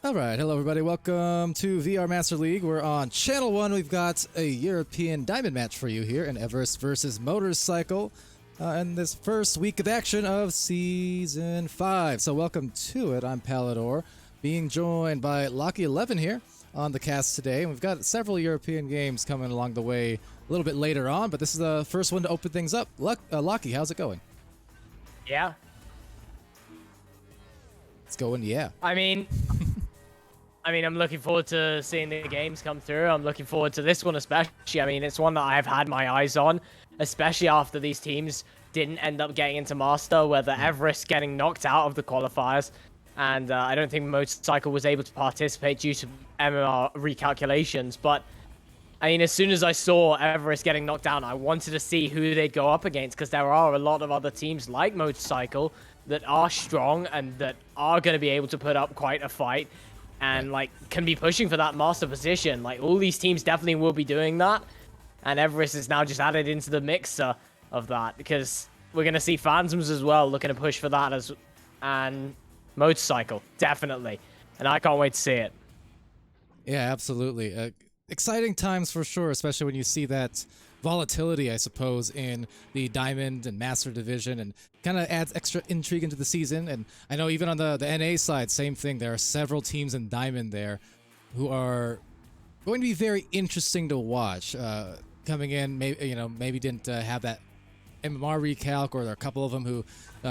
All right, hello everybody. Welcome to VR Master League. We're on Channel 1. We've got a European Diamond match for you here in Everest versus Motorcycle in this first week of action of Season 5. So welcome to it. I'm Palidore, being joined by Locky11 here on the cast today. And we've got several European games coming along the way a little bit later on, but this is the first one to open things up. Locky, how's it going? Yeah. It's going, yeah. I mean, I'm looking forward to seeing the games come through. I'm looking forward to this one especially. I mean, it's one that I've had my eyes on, especially after these teams didn't end up getting into Master, where the Everest getting knocked out of the qualifiers. And I don't think Motorcycle was able to participate due to MMR recalculations. But, I mean, as soon as I saw Everest getting knocked down, I wanted to see who they'd go up against, because there are a lot of other teams like Motorcycle that are strong and that are going to be able to put up quite a fight and like can be pushing for that master position. Like all these teams definitely will be doing that, and Everest is now just added into the mixer of that, because we're going to see Phantoms as well looking to push for that and Motorcycle, definitely. And I can't wait to see it. Yeah, absolutely. Exciting times for sure, especially when you see that volatility, I suppose, in the Diamond and Master division, and kind of adds extra intrigue into the season. And I know even on the NA side, same thing. There are several teams in Diamond there who are going to be very interesting to watch. Coming in, maybe didn't have that MMR recalc, or there are a couple of them who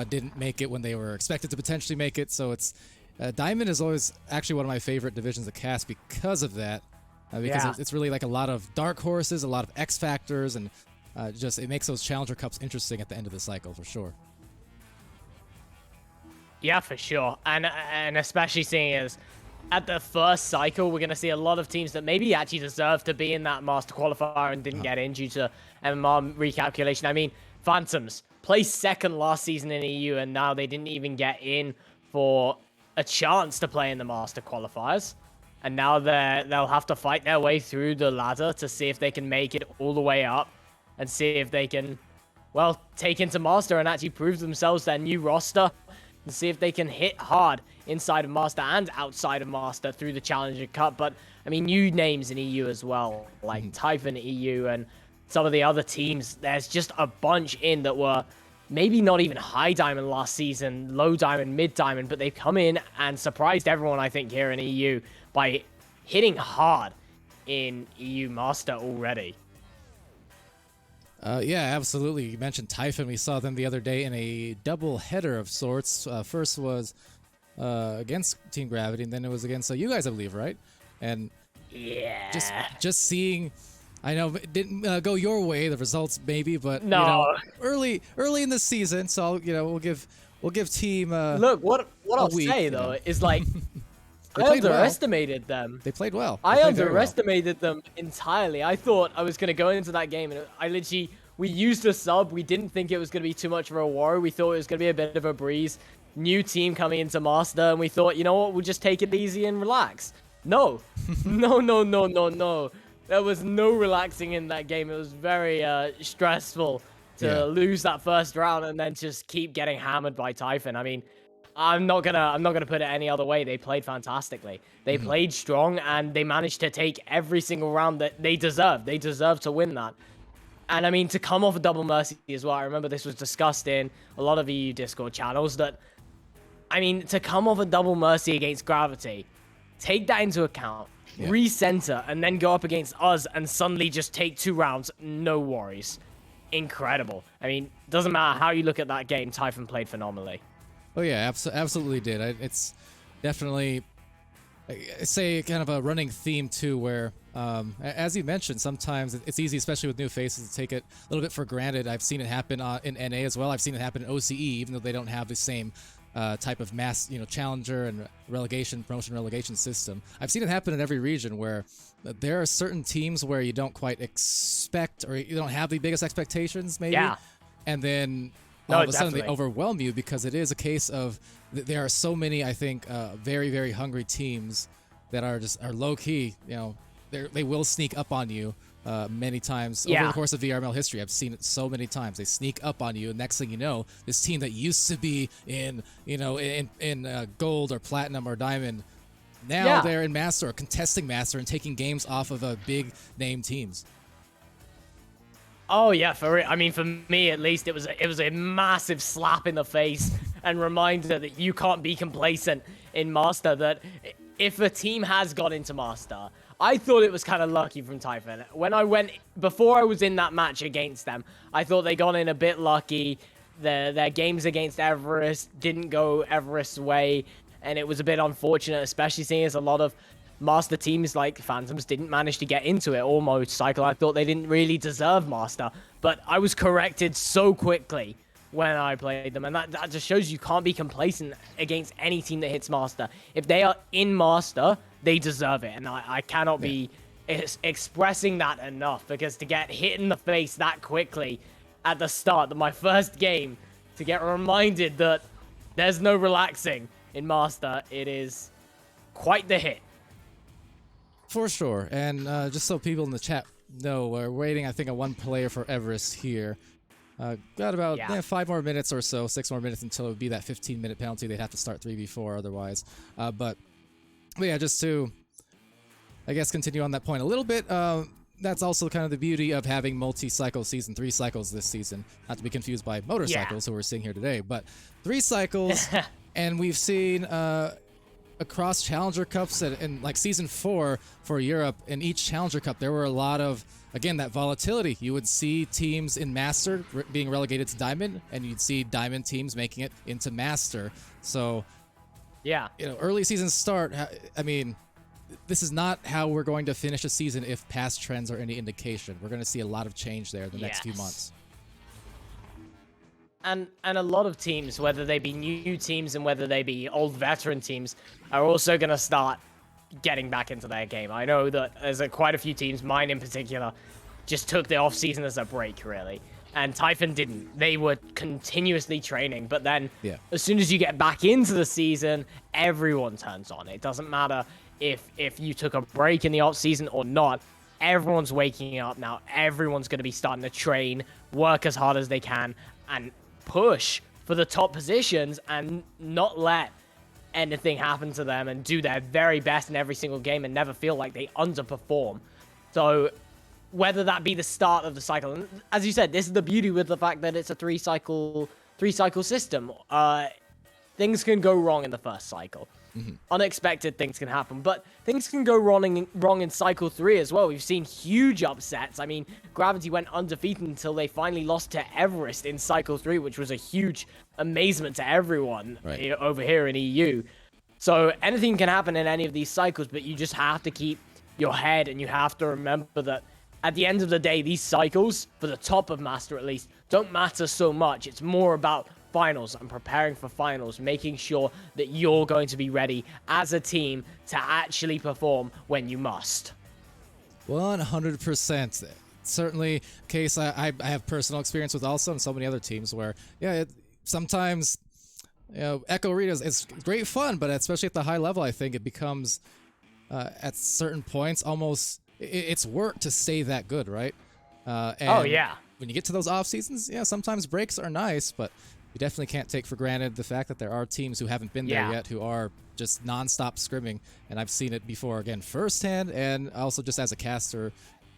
didn't make it when they were expected to potentially make it. So it's Diamond is always actually one of my favorite divisions to cast because of that. Because it's really like a lot of dark horses, a lot of X factors, and just it makes those Challenger Cups interesting at the end of the cycle for sure. Yeah, for sure. And especially seeing as at the first cycle, we're going to see a lot of teams that maybe actually deserve to be in that Master Qualifier and didn't get in due to MMR recalculation. I mean, Phantoms placed second last season in EU, and now they didn't even get in for a chance to play in the Master Qualifiers. And now they'll have to fight their way through the ladder to see if they can make it all the way up and see if they can, well, take into Master and actually prove themselves their new roster and see if they can hit hard inside of Master and outside of Master through the Challenger Cup. But, I mean, new names in EU as well, like Typhon EU and some of the other teams. There's just a bunch in that were maybe not even high diamond last season, low diamond, mid diamond, but they've come in and surprised everyone, I think, here in EU by hitting hard in EU Master already. Yeah, absolutely. You mentioned Typhon. We saw them the other day in a double header of sorts. First was against Team Gravity, and then it was against you guys, I believe, right? And yeah, just seeing, I know it didn't go your way, the results maybe, but no, early in the season, so we'll give Team look, what I'll say though is like I underestimated them. They played well. I underestimated them entirely. I thought I was going to go into that game and we used a sub. We didn't think it was going to be too much of a war. We thought it was going to be a bit of a breeze. New team coming into Master, and we thought, you know what, we'll just take it easy and relax. No. No. There was no relaxing in that game. It was very stressful to lose that first round and then just keep getting hammered by Typhon. I mean, I'm not gonna put it any other way. They played fantastically. They played strong, and they managed to take every single round that they deserved. They deserved to win that. And I mean, to come off a double mercy as well. I remember this was discussed in a lot of EU Discord channels. That, I mean, to come off a double mercy against Gravity, take that into account, recenter, and then go up against us and suddenly just take 2 rounds. No worries. Incredible. I mean, doesn't matter how you look at that game. Typhon played phenomenally. Oh yeah, absolutely did. It's definitely, say, kind of a running theme too, where, as you mentioned, sometimes it's easy, especially with new faces, to take it a little bit for granted. I've seen it happen in NA as well. I've seen it happen in OCE, even though they don't have the same type of mass, challenger and promotion relegation system. I've seen it happen in every region where there are certain teams where you don't quite expect, or you don't have the biggest expectations, maybe, and then all of a sudden they overwhelm you, because it is a case of there are so many, I think, very, very hungry teams that are low key. They will sneak up on you many times over the course of VRML history. I've seen it so many times. They sneak up on you, and next thing you know, this team that used to be in gold or platinum or diamond, now they're in master or contesting master and taking games off of big name teams. Oh yeah, I mean, for me at least, it was a massive slap in the face and reminder that you can't be complacent in Master. That if a team has got into Master, I thought it was kind of lucky from Typhon. Before I was in that match against them, I thought they got in a bit lucky. Their games against Everest didn't go Everest's way, and it was a bit unfortunate, especially seeing as a lot of Master teams like Phantoms didn't manage to get into it or Motorcycle. I thought they didn't really deserve Master, but I was corrected so quickly when I played them, and that just shows you can't be complacent against any team that hits Master. If they are in Master, they deserve it, and I cannot be expressing that enough, because to get hit in the face that quickly at the start of my first game, to get reminded that there's no relaxing in Master, it is quite the hit. For sure, and just so people in the chat know, we're waiting, I think, on one player for Everest here. Got about Yeah. 5 more minutes or so, 6 more minutes until it would be that 15-minute penalty. They'd have to start 3v4 otherwise. But yeah, just to, I guess, continue on that point a little bit, that's also kind of the beauty of having multi-cycle season, 3 cycles this season. Not to be confused by motorcycles, who we're seeing here today, but 3 cycles, and we've seen across Challenger Cups and like season 4 for Europe, in each Challenger Cup, there were a lot of, again, that volatility. You would see teams in Master being relegated to Diamond, and you'd see Diamond teams making it into Master. So, Yeah. Early season start, I mean, this is not how we're going to finish a season if past trends are any indication. We're going to see a lot of change there in the next few months. And a lot of teams, whether they be new teams and whether they be old veteran teams, are also going to start getting back into their game. I know that there's quite a few teams, mine in particular, just took the off season as a break, really. And Typhon didn't. They were continuously training, but then as soon as you get back into the season, everyone turns on. It doesn't matter if you took a break in the off season or not. Everyone's waking up now. Everyone's going to be starting to train, work as hard as they can, and push for the top positions and not let anything happen to them, and do their very best in every single game and never feel like they underperform. So whether that be the start of the cycle, and as you said, this is the beauty with the fact that it's a three cycle system. Things can go wrong in the first cycle. Unexpected things can happen, but things can go wrong in cycle 3 as well. We've seen huge upsets. I mean, Gravity went undefeated until they finally lost to Everest in cycle 3, which was a huge amazement to everyone over here in EU. So anything can happen in any of these cycles, but you just have to keep your head, and you have to remember that at the end of the day, these cycles, for the top of Master at least, don't matter so much. It's more about finals and preparing for finals, making sure that you're going to be ready as a team to actually perform when you must. 100%. Certainly case I have personal experience with also, and so many other teams where, sometimes, Echo Arena is great fun, but especially at the high level, I think it becomes, at certain points, almost, it's work to stay that good, right? When you get to those off seasons, sometimes breaks are nice, but you definitely can't take for granted the fact that there are teams who haven't been there yet who are just non-stop scrimming, and I've seen it before, again, firsthand, and also just as a caster,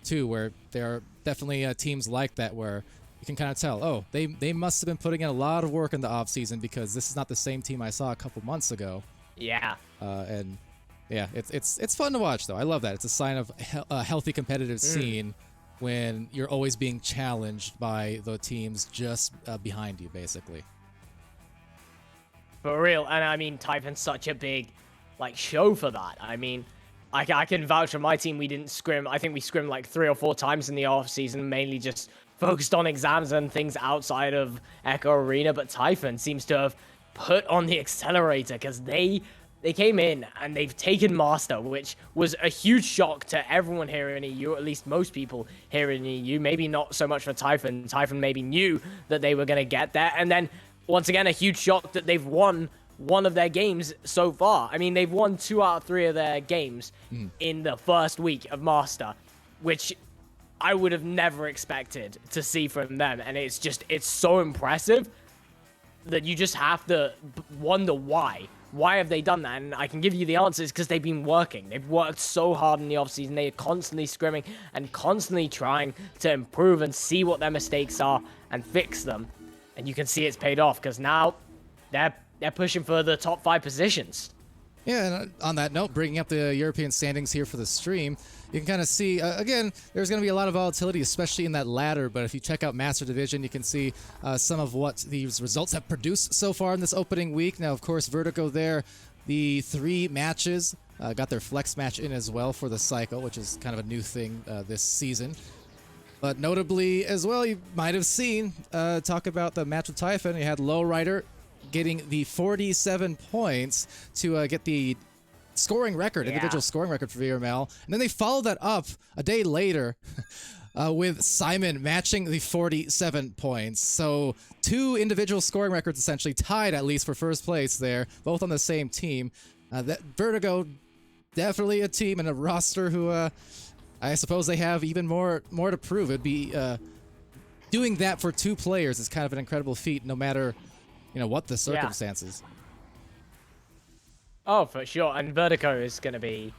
too, where there are definitely teams like that where you can kind of tell, oh, they must have been putting in a lot of work in the off-season because this is not the same team I saw a couple months ago. It's fun to watch, though. I love that. It's a sign of a healthy competitive scene when you're always being challenged by the teams just behind you, basically. For real. And I mean, Typhon's such a big show for that. I mean, I can vouch for my team. We didn't scrim. I think we scrimmed 3 or 4 times in the off season, mainly just focused on exams and things outside of Echo Arena. But Typhon seems to have put on the accelerator because they came in and they've taken Master, which was a huge shock to everyone here in EU, at least most people here in EU. Maybe not so much for Typhon. Typhon maybe knew that they were going to get there. And then, once again, a huge shock that they've won one of their games so far. I mean, they've won 2 out of 3 of their games in the first week of Master, which I would have never expected to see from them. And it's so impressive that you just have to wonder why. Why have they done that? And I can give you the answers because they've been working. They've worked so hard in the offseason. They're constantly scrimming and constantly trying to improve and see what their mistakes are and fix them. And you can see it's paid off because now they're pushing for the top 5 positions. Yeah, and on that note, bringing up the European standings here for the stream, you can kind of see, again, there's going to be a lot of volatility, especially in that ladder, but if you check out Master Division, you can see some of what these results have produced so far in this opening week. Now, of course, Vertigo there, the 3 matches, got their flex match in as well for the cycle, which is kind of a new thing this season. But notably as well, you might have seen, talk about the match with Typhon, you had Lowrider getting the 47 points to get the scoring record, individual scoring record for VRML. And then they followed that up a day later with Simon matching the 47 points. So 2 individual scoring records essentially tied, at least for first place there, both on the same team. That Vertigo, definitely a team and a roster who I suppose they have even more to prove. It'd be doing that for 2 players is kind of an incredible feat, no matter, what the circumstances. Oh, for sure. And Vertigo is going to be,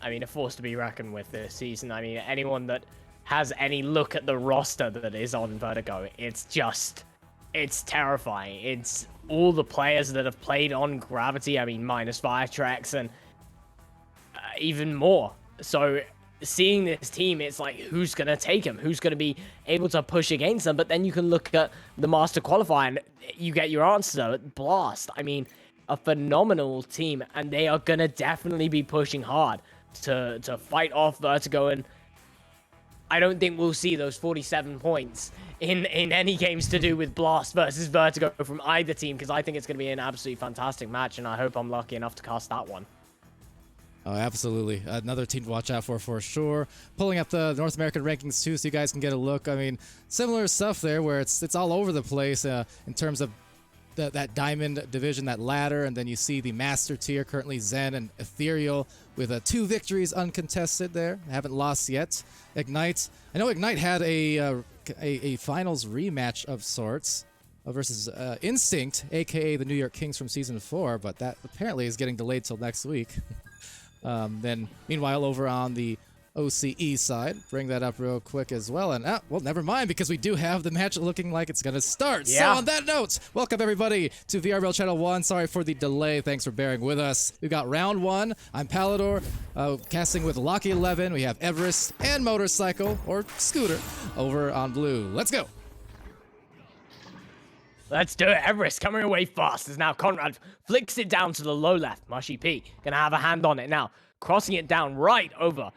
a force to be reckoned with this season. Anyone that has any look at the roster that is on Vertigo, it's terrifying. It's all the players that have played on Gravity, minus Firetrex and even more. So seeing this team, it's like, who's going to take them? Who's going to be able to push against them? But then you can look at the Master Qualifier and you get your answer. Blast. A phenomenal team, and they are going to definitely be pushing hard to fight off Vertigo, and I don't think we'll see those 47 points in any games to do with Blast versus Vertigo from either team, because I think it's going to be an absolutely fantastic match, and I hope I'm lucky enough to cast that one. Oh, absolutely. Another team to watch out for sure. Pulling up the North American rankings too, so you guys can get a look. Similar stuff there where it's all over the place in terms of that Diamond division, that ladder, and then you see the Master tier, currently Zen and Ethereal, with 2 victories uncontested there. Haven't lost yet. Ignite. I know Ignite had a finals rematch of sorts versus Instinct, a.k.a. the New York Kings from Season 4, but that apparently is getting delayed till next week. Then, meanwhile, over on the OCE side, bring that up real quick as well. And, well, never mind, because we do have the match looking like it's going to start. Yeah. So on that note, welcome everybody to VRML Channel 1. Sorry for the delay. Thanks for bearing with us. We've got round 1. I'm Palidore, casting with Locky 11. We have Everest and Motorcycle, or Scooter, over on blue. Let's go. Let's do it. Everest coming away fast as now Conrad flicks it down to the low left. Mushy P gonna have a hand on it now. Crossing it down right over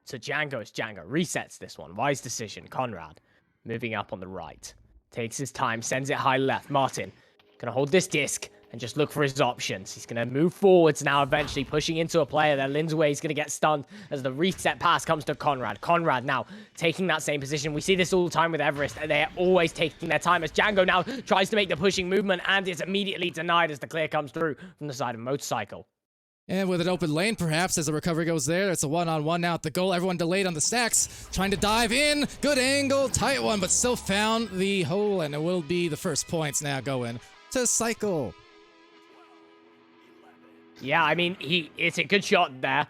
to Django's. Django resets this one. Wise decision. Conrad moving up on the right. Takes his time. Sends it high left. Martin gonna hold this disc and just look for his options. He's going to move forwards now, eventually pushing into a player there. Lindsway is going to get stunned as the reset pass comes to Conrad. Conrad now taking that same position. We see this all the time with Everest. They're always taking their time as Django now tries to make the pushing movement and is immediately denied as the clear comes through from the side of Motorcycle. And with an open lane, perhaps, as the recovery goes there. It's a one-on-one now at the goal. Everyone delayed on the stacks, trying to dive in. Good angle, tight one, but still found the hole, and it will be the first points now going to Cycle. Yeah, it's a good shot there.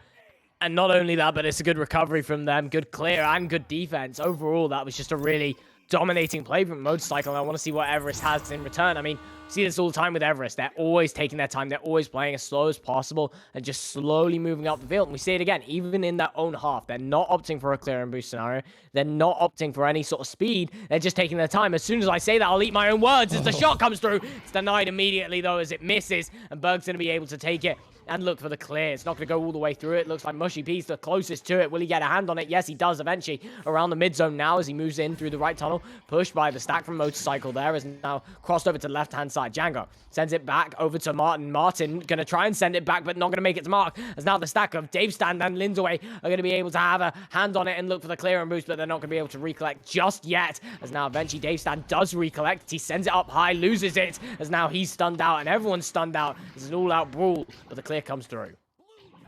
And not only that, but it's a good recovery from them. Good clear and good defense. Overall, that was just a really dominating play from Motorcycle. And I want to see what Everest has in return. See this all the time with Everest. They're always taking their time. They're always playing as slow as possible and just slowly moving up the field. And we see it again, even in their own half. They're not opting for a clear and boost scenario. They're not opting for any sort of speed. They're just taking their time. As soon as I say that, I'll eat my own words as the shot comes through. It's denied immediately, though, as it misses. And Berg's going to be able to take it and look for the clear. It's not going to go all the way through it. Looks like Mushy P's the closest to it. Will he get a hand on it? Yes, he does eventually. Around the mid zone now as he moves in through the right tunnel. Pushed by the stack from Motorcycle there. Is now crossed over to the left-hand side. Django sends it back over to Martin. Martin going to try and send it back, but not going to make it to Mark. As now the stack of Dave Stand and Lindsaway are going to be able to have a hand on it and look for the clear and boost, but they're not going to be able to recollect just yet. As now eventually Dave Stand does recollect. He sends it up high, loses it. As now he's stunned out and everyone's stunned out. It's an all-out brawl, but the clear comes through.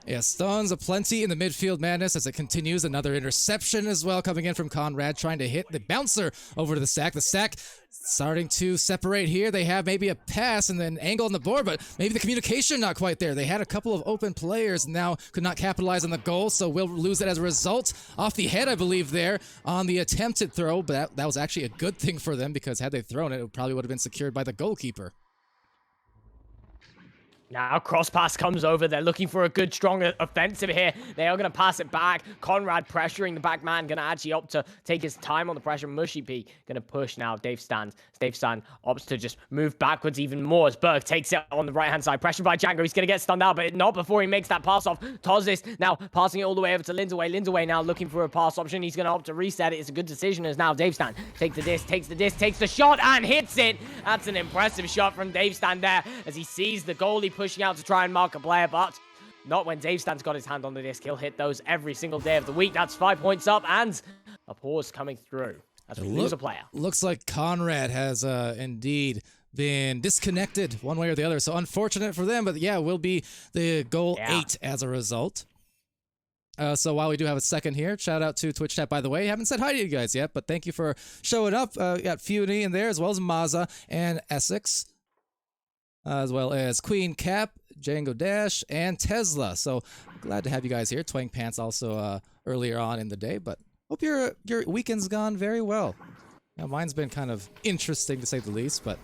Yeah, stuns aplenty in the midfield madness as it continues. Another interception as well coming in from Conrad, trying to hit the bouncer over to the stack. The stack starting to separate here. They have maybe a pass and then angle on the board, but maybe the communication not quite there. They had a couple of open players and now could not capitalize on the goal, so will lose it as a result. Off the head, I believe, there on the attempted throw, but that was actually a good thing for them because had they thrown it, it probably would have been secured by the goalkeeper. Now cross pass comes over. They're looking for a good, strong offensive here. They are going to pass it back. Conrad pressuring the back man. Going to actually opt to take his time on the pressure. Mushy P going to push now. Dave Stand opts to just move backwards even more as Berg takes it on the right-hand side. Pressured by Django. He's going to get stunned out, but not before he makes that pass off. Tozis now passing it all the way over to Lindsaway. Lindsaway now looking for a pass option. He's going to opt to reset it. It's a good decision as now Dave Stand takes the disc, takes the shot and hits it. That's an impressive shot from Dave Stand there as he sees the goalie pushing out to try and mark a player, but not when Dave Stand's got his hand on the disc. He'll hit those every single day of the week. That's 5 points up and a pause coming through as we lose a player. Looks like Conrad has indeed been disconnected one way or the other. So unfortunate for them, but yeah, will be the goal 8 as a result. So while we do have a second here, shout out to Twitch chat, by the way. Haven't said hi to you guys yet, but thank you for showing up. We got Funi in there, as well as Maza and Essex, as well as Queen Cap, Django Dash, and Tesla. So glad to have you guys here. Twang Pants also earlier on in the day, but hope your weekend's gone very well. Yeah, mine's been kind of interesting to say the least, but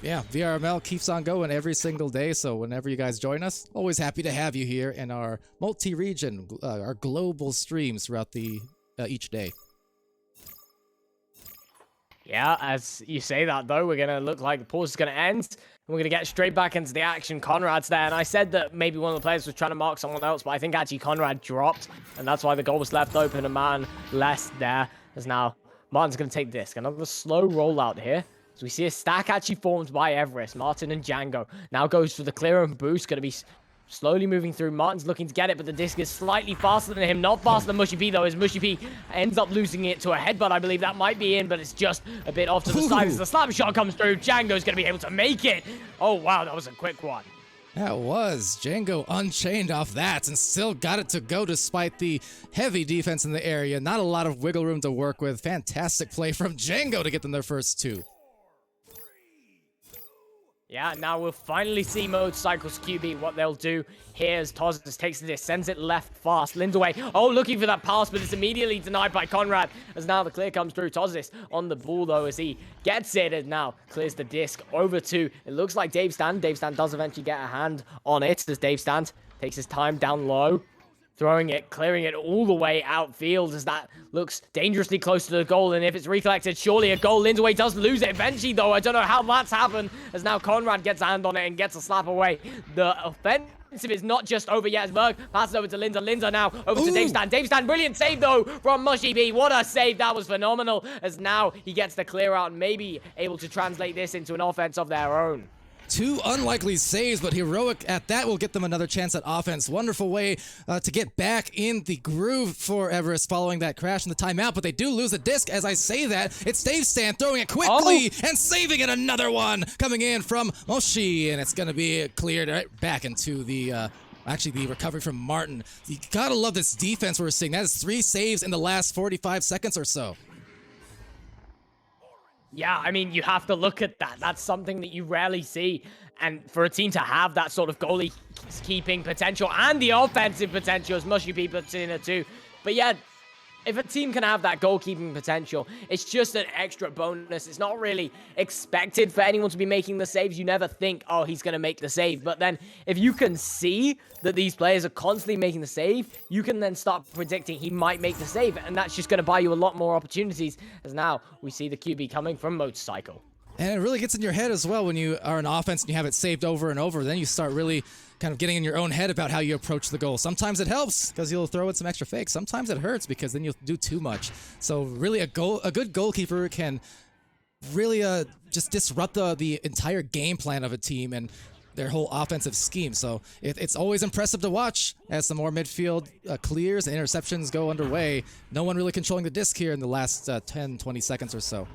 yeah, VRML keeps on going every single day, so whenever you guys join us, always happy to have you here in our multi-region, our global streams throughout the each day. Yeah, as you say that, though, we're going to look like the pause is going to end, and we're going to get straight back into the action. Conrad's there, and I said that maybe one of the players was trying to mark someone else, but I think actually Conrad dropped, and that's why the goal was left open. A man less there, as now Martin's going to take this. Another slow rollout here. So we see a stack actually formed by Everest. Martin and Django now goes for the clear and boost. Going to be slowly moving through. Martin's looking to get it, but the disc is slightly faster than him. Not faster than Mushy P, though, as Mushy P ends up losing it to a headbutt. I believe that might be in, but it's just a bit off to the side as the slap shot comes through. Django's going to be able to make it. Oh, wow, that was a quick one. That was. Django unchained off that and still got it to go despite the heavy defense in the area. Not a lot of wiggle room to work with. Fantastic play from Django to get them their first two. Yeah, now we'll finally see Motorcycles QB, what they'll do here as Toz takes the disc, sends it left fast. Lindaway, oh, looking for that pass, but it's immediately denied by Conrad, as now the clear comes through. Tozis on the ball, though, as he gets it, and now clears the disc over to, it looks like Dave Stand. Dave Stand does eventually get a hand on it, as Dave Stand takes his time down low, throwing it, clearing it all the way outfield, as that looks dangerously close to the goal, and if it's recollected, surely a goal. Lindaway does lose it eventually, though. I don't know how that's happened, as now Conrad gets a hand on it and gets a slap away. The offensive is not just over yet, as Berg passes over to Linda. Linda now over to Dave Stand. Dave Stand, brilliant save, though, from Mushy B. What a save. That was phenomenal, as now he gets the clear out and maybe able to translate this into an offense of their own. Two unlikely saves, but heroic at that will get them another chance at offense. Wonderful way to get back in the groove for Everest following that crash in the timeout, but they do lose the disc. As I say that, it's Dave Stan throwing it quickly and saving it. Another one coming in from Moshi, and it's going to be cleared right back into the actually the recovery from Martin. You gotta love this defense we're seeing. That is 3 saves in the last 45 seconds or so. Yeah, I mean, you have to look at that. That's something that you rarely see. And for a team to have that sort of goalie keeping potential and the offensive potential, as Mushy P puts in it too. But yeah, if a team can have that goalkeeping potential, it's just an extra bonus. It's not really expected for anyone to be making the saves. You never think, oh, he's going to make the save. But then if you can see that these players are constantly making the save, you can then start predicting he might make the save. And that's just going to buy you a lot more opportunities, as now we see the QB coming from Motorcycle. And it really gets in your head as well when you are an offense and you have it saved over and over. Then you start really kind of getting in your own head about how you approach the goal. Sometimes it helps because you'll throw in some extra fakes. Sometimes it hurts because then you'll do too much. So really a good goalkeeper can really just disrupt the entire game plan of a team and their whole offensive scheme. So it's always impressive to watch as some more midfield clears and interceptions go underway. No one really controlling the disc here in the last 10, 20 seconds or so.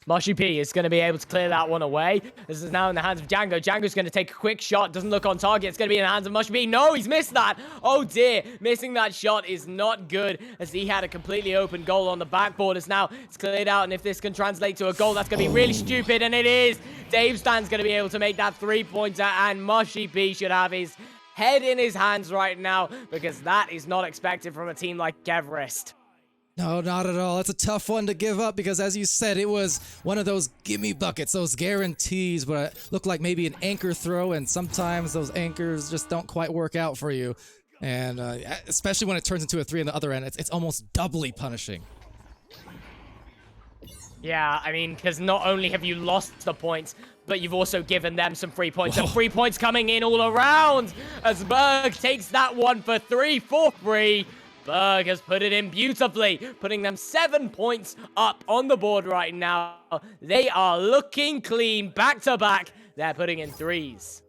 Mushy P is going to be able to clear that one away. This is now in the hands of Django. Django's going to take a quick shot. Doesn't look on target. It's going to be in the hands of Mushy P. No, he's missed that. Oh, dear. Missing that shot is not good, as he had a completely open goal on the backboard. As now it's cleared out, and if this can translate to a goal, that's going to be really stupid, and it is. Dave Stan's going to be able to make that 3-pointer, and Mushy P should have his head in his hands right now, because that is not expected from a team like Everest. No, not at all. It's a tough one to give up because, as you said, it was one of those gimme buckets, those guarantees, but it looked like maybe an anchor throw, and sometimes those anchors just don't quite work out for you. And especially when it turns into a 3 on the other end, it's almost doubly punishing. Yeah, I mean, because not only have you lost the points, but you've also given them some free points. And 3 points coming in all around as Berg takes that one for 3 for free. Berg has put it in beautifully, putting them 7 points up on the board right now. They are looking clean, back to back. They're putting in 3s.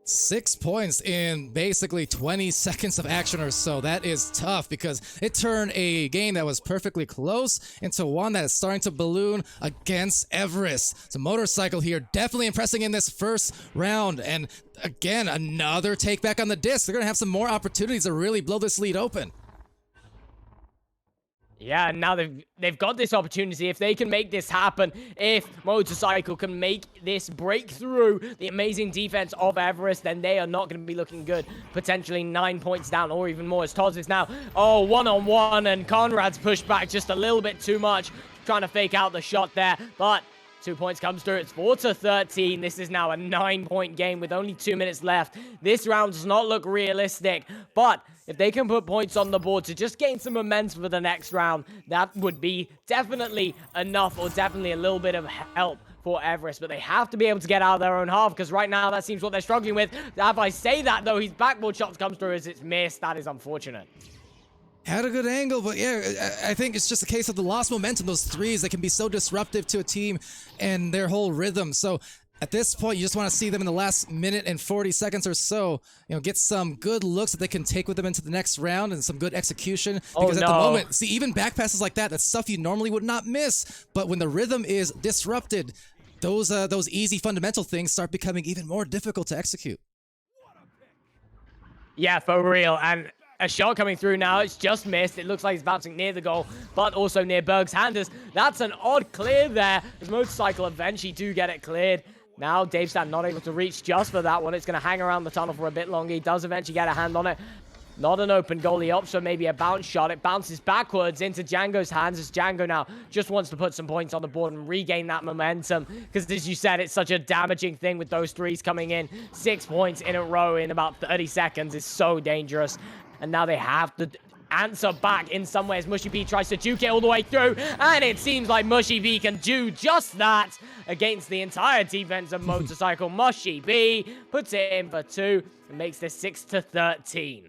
6 points in basically 20 seconds of action or so. That is tough because it turned a game that was perfectly close into one that is starting to balloon against Everest. So Motorcycle here definitely impressing in this first round. And again, another take back on the disc. They're going to have some more opportunities to really blow this lead open. Yeah, and now they've got this opportunity. If they can make this happen, if Motorcycle can make this break through the amazing defense of Everest, then they are not going to be looking good. Potentially 9 points down or even more as Toz is now, one-on-one, and Conrad's pushed back just a little bit too much, trying to fake out the shot there, but 2 points comes through. It's 4-13. This is now a 9-point game with only 2 minutes left. This round does not look realistic, but if they can put points on the board to just gain some momentum for the next round, that would be definitely enough, or definitely a little bit of help for Everest. But they have to be able to get out of their own half, because right now that seems what they're struggling with. If I say that, though, his backboard shots comes through as it's missed. That is unfortunate. Had a good angle, but yeah, I think it's just a case of the lost momentum. Those threes that can be so disruptive to a team and their whole rhythm. So at this point, you just want to see them in the last minute and 40 seconds or so, get some good looks that they can take with them into the next round and some good execution. Because at the moment, see, even back passes like that, that's stuff you normally would not miss. But when the rhythm is disrupted, those easy fundamental things start becoming even more difficult to execute. Yeah, for real. And a shot coming through now. It's just missed. It looks like it's bouncing near the goal, but also near Berg's handers. That's an odd clear there. His Motorcycle eventually do get it cleared. Now Dave Stan not able to reach just for that one. It's going to hang around the tunnel for a bit longer. He does eventually get a hand on it. Not an open goal. He opts for maybe a bounce shot. It bounces backwards into Django's hands as Django now just wants to put some points on the board and regain that momentum. Because as you said, it's such a damaging thing with those threes coming in. 6 points in a row in about 30 seconds is so dangerous. And now they have to answer back in some ways. Mushy B tries to juke it all the way through, and it seems like Mushy B can do just that against the entire defense of Motorcycle. Mushy B puts it in for 2 and makes this 6-13.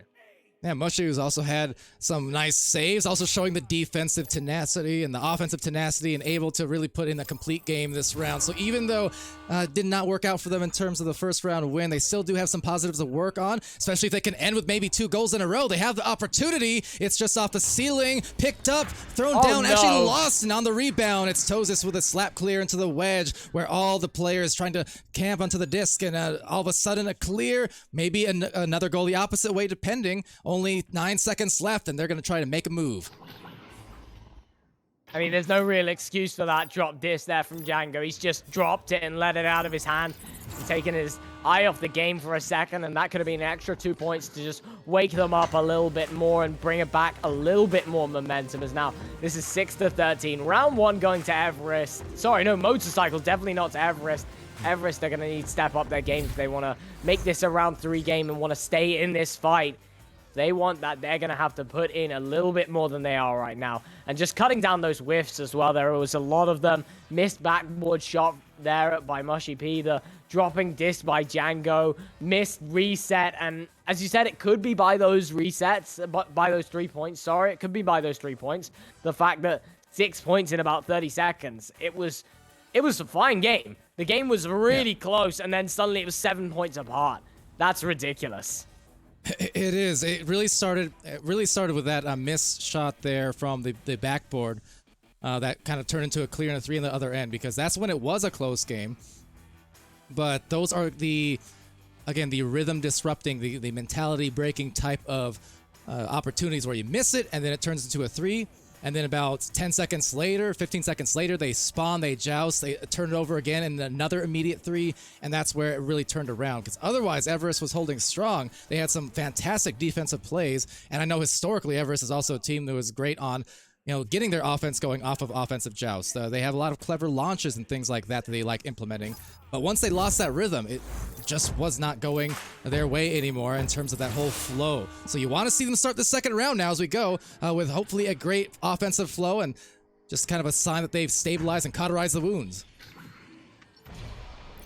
Yeah, Mushy has also had some nice saves, also showing the defensive tenacity and the offensive tenacity and able to really put in a complete game this round. So even though it did not work out for them in terms of the first round win, they still do have some positives to work on, especially if they can end with maybe 2 goals in a row. They have the opportunity. It's just off the ceiling, picked up, thrown down, actually lost, and on the rebound, it's Tozis with a slap clear into the wedge where all the players trying to camp onto the disc, and all of a sudden a clear, maybe another goal the opposite way depending. Only 9 seconds left, and they're going to try to make a move. I mean, there's no real excuse for that drop disc there from Django. He's just dropped it and let it out of his hand, taking his eye off the game for a second, and that could have been an extra 2 points to just wake them up a little bit more and bring it back a little bit more momentum. As now, this is 6-13. Round 1 going to Everest. Sorry, no, Motorcycle, definitely not to Everest. Everest are going to need to step up their game if they want to make this a round 3 game and want to stay in this fight. They want that, they're going to have to put in a little bit more than they are right now. And just cutting down those whiffs as well. There was a lot of them. Missed backboard shot there by Mushy P. The dropping disc by Django. Missed reset. And as you said, it could be by those resets, but by those 3 points. Sorry, it could be by those 3 points. The fact that 6 points in about 30 seconds. It was a fine game. The game was really close, and then suddenly it was 7 points apart. That's ridiculous. It is. It really started with that missed shot there from the backboard that kind of turned into a clear and a 3 on the other end, because that's when it was a close game. But those are the rhythm disrupting, the mentality breaking type of opportunities where you miss it and then it turns into a 3. And then about 10 seconds later, 15 seconds later, they spawn, they joust, they turn it over again, and another immediate 3, and that's where it really turned around. Because otherwise, Everest was holding strong. They had some fantastic defensive plays, and I know historically Everest is also a team that was great on getting their offense going off of offensive joust. They have a lot of clever launches and things like that they like implementing. But once they lost that rhythm, it just was not going their way anymore in terms of that whole flow. So you want to see them start the second round now as we go with hopefully a great offensive flow and just kind of a sign that they've stabilized and cauterized the wounds.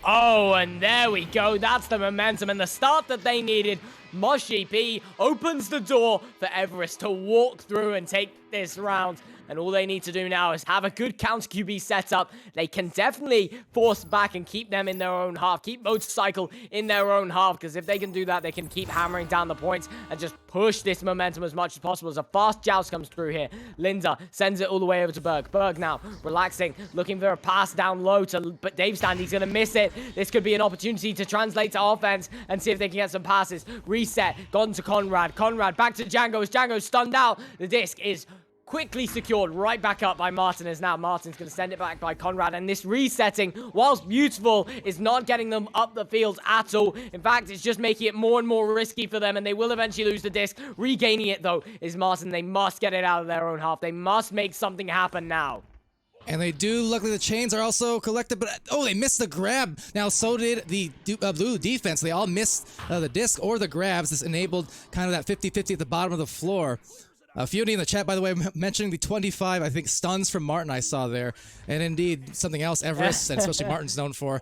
Oh, and there we go. That's the momentum and the start that they needed Mushy P opens the door for Everest to walk through and take this round. And all they need to do now is have a good counter QB setup. They can definitely force back and keep them in their own half. Keep Motorcycle in their own half. Because if they can do that, they can keep hammering down the points and just push this momentum as much as possible. As a fast joust comes through here, Linda sends it all the way over to Berg. Berg now relaxing, looking for a pass down low but Dave Stand, he's going to miss it. This could be an opportunity to translate to offense and see if they can get some passes. Reset, gone to Conrad. Conrad back to Django as Django's stunned out. The disc is quickly secured right back up by Martin as now Martin's going to send it back by Conrad, and this resetting, whilst beautiful, is not getting them up the field at all. In fact, it's just making it more and more risky for them, and they will eventually lose the disc. Regaining it, though, is Martin. They must get it out of their own half. They must make something happen now. And they do. Luckily, the chains are also collected, but oh, they missed the grab. Now, so did the blue defense. They all missed the disc or the grabs. This enabled kind of that 50-50 at the bottom of the floor. Fiona in the chat, by the way, mentioning the 25, I think, stuns from Martin I saw there. And indeed, something else Everest, and especially Martin's known for.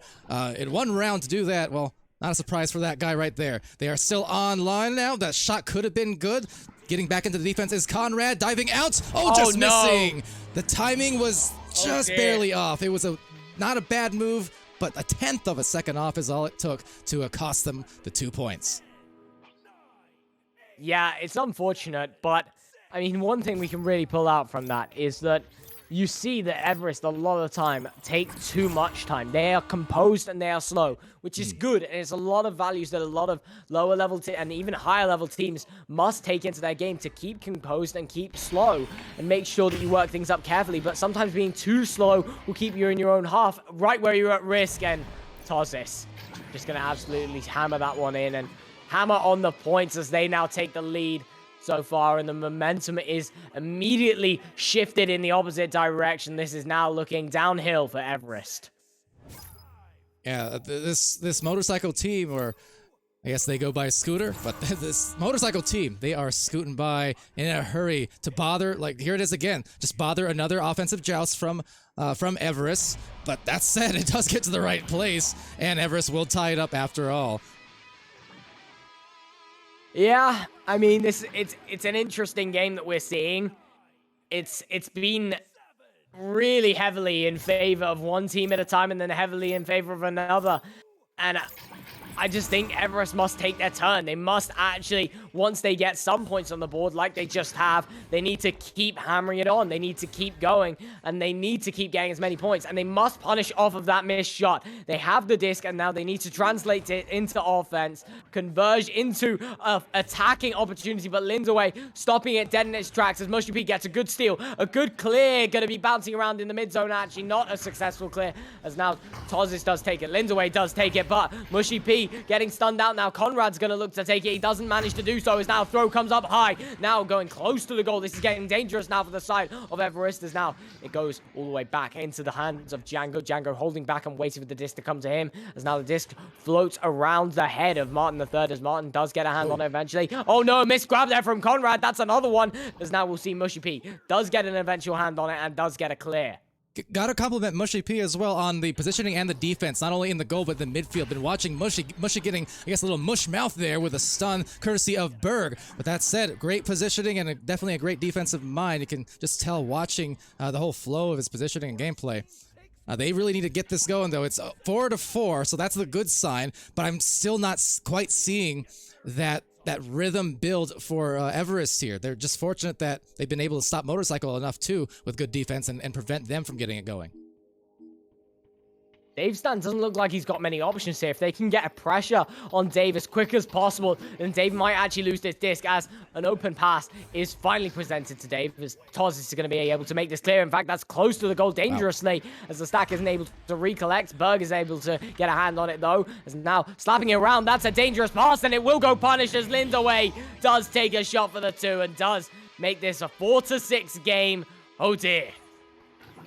In one round to do that, well, not a surprise for that guy right there. They are still online now. That shot could have been good. Getting back into the defense is Conrad, diving out. Oh, just missing. The timing was just barely off. It was not a bad move, but a 1/10 of a second off is all it took to cost them the 2 points. Yeah, it's unfortunate, but I mean, one thing we can really pull out from that is that you see that Everest, a lot of the time, take too much time. They are composed and they are slow, which is good. And it's a lot of values that a lot of lower level and even higher level teams must take into their game to keep composed and keep slow and make sure that you work things up carefully. But sometimes being too slow will keep you in your own half, right where you're at risk. And Tozis just going to absolutely hammer that one in and hammer on the points as they now take the lead so far, and the momentum is immediately shifted in the opposite direction. This is now looking downhill for Everest. Yeah, this motorcycle team, or I guess they go by scooter, but this motorcycle team, they are scooting by in a hurry to bother, like here it is again, just bother another offensive joust from Everest. But that said, it does get to the right place, and Everest will tie it up after all. Yeah, I mean, it's an interesting game that we're seeing. It's been really heavily in favor of one team at a time and then heavily in favor of another. And I just think Everest must take their turn. They must actually, once they get some points on the board, like they just have, they need to keep hammering it on. They need to keep going, and they need to keep getting as many points, and they must punish off of that missed shot. They have the disc, and now they need to translate it into offense, converge into an attacking opportunity, but Lindaway stopping it dead in its tracks as Mushy P gets a good steal, a good clear, going to be bouncing around in the mid zone, actually not a successful clear, as now Tozis does take it, Lindaway does take it, but Mushy P getting stunned out now. Conrad's going to look to take it. He doesn't manage to do so as now throw comes up high. Now going close to the goal. This is getting dangerous now for the side of Everest as now it goes all the way back into the hands of Django. Django holding back and waiting for the disc to come to him as now the disc floats around the head of Martin III as Martin does get a hand on it eventually. Oh no, a missed grab there from Conrad. That's another one as now we'll see Mushy P does get an eventual hand on it and does get a clear. Gotta compliment Mushy P as well on the positioning and the defense, not only in the goal but the midfield. Been watching Mushy getting, I guess, a little mush mouth there with a stun courtesy of Berg. But that said, great positioning and definitely a great defensive mind. You can just tell watching the whole flow of his positioning and gameplay. They really need to get this going, though. It's 4-4, so that's the good sign. But I'm still not quite seeing that rhythm build for Everest here. They're just fortunate that they've been able to stop Motorcycle enough, too, with good defense and prevent them from getting it going. Dave Stan doesn't look like he's got many options here. If they can get a pressure on Dave as quick as possible, then Dave might actually lose this disc as an open pass is finally presented to Dave as Toz is going to be able to make this clear. In fact, that's close to the goal dangerously as the stack isn't able to recollect. Berg is able to get a hand on it though, as now slapping it around. That's a dangerous pass and it will go punished as Lindaway does take a shot for the 2 and does make this a 4-6 game. Oh dear.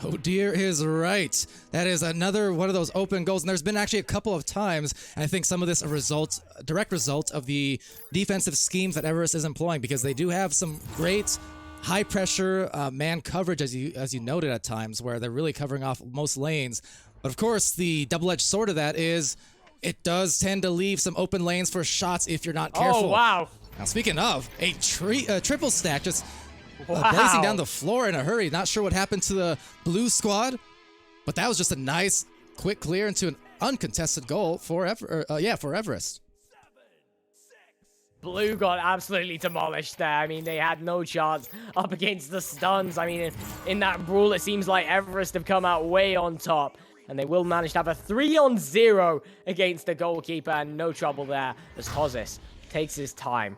Oh dear is right. That is another one of those open goals, and there's been actually a couple of times, and I think some of this a direct result of the defensive schemes that Everest is employing, because they do have some great high pressure man coverage, as you noted at times, where they're really covering off most lanes. But of course, the double-edged sword of that is it does tend to leave some open lanes for shots if you're not careful. Oh, wow. Now, speaking of, a triple stack just Wow. blazing down the floor in a hurry. Not sure what happened to the blue squad, but that was just a nice, quick clear into an uncontested goal for Everest. Blue got absolutely demolished there. I mean, they had no chance up against the stuns. I mean, in that brawl, it seems like Everest have come out way on top. And they will manage to have a 3-on-0 against the goalkeeper. And no trouble there as Tozis takes his time,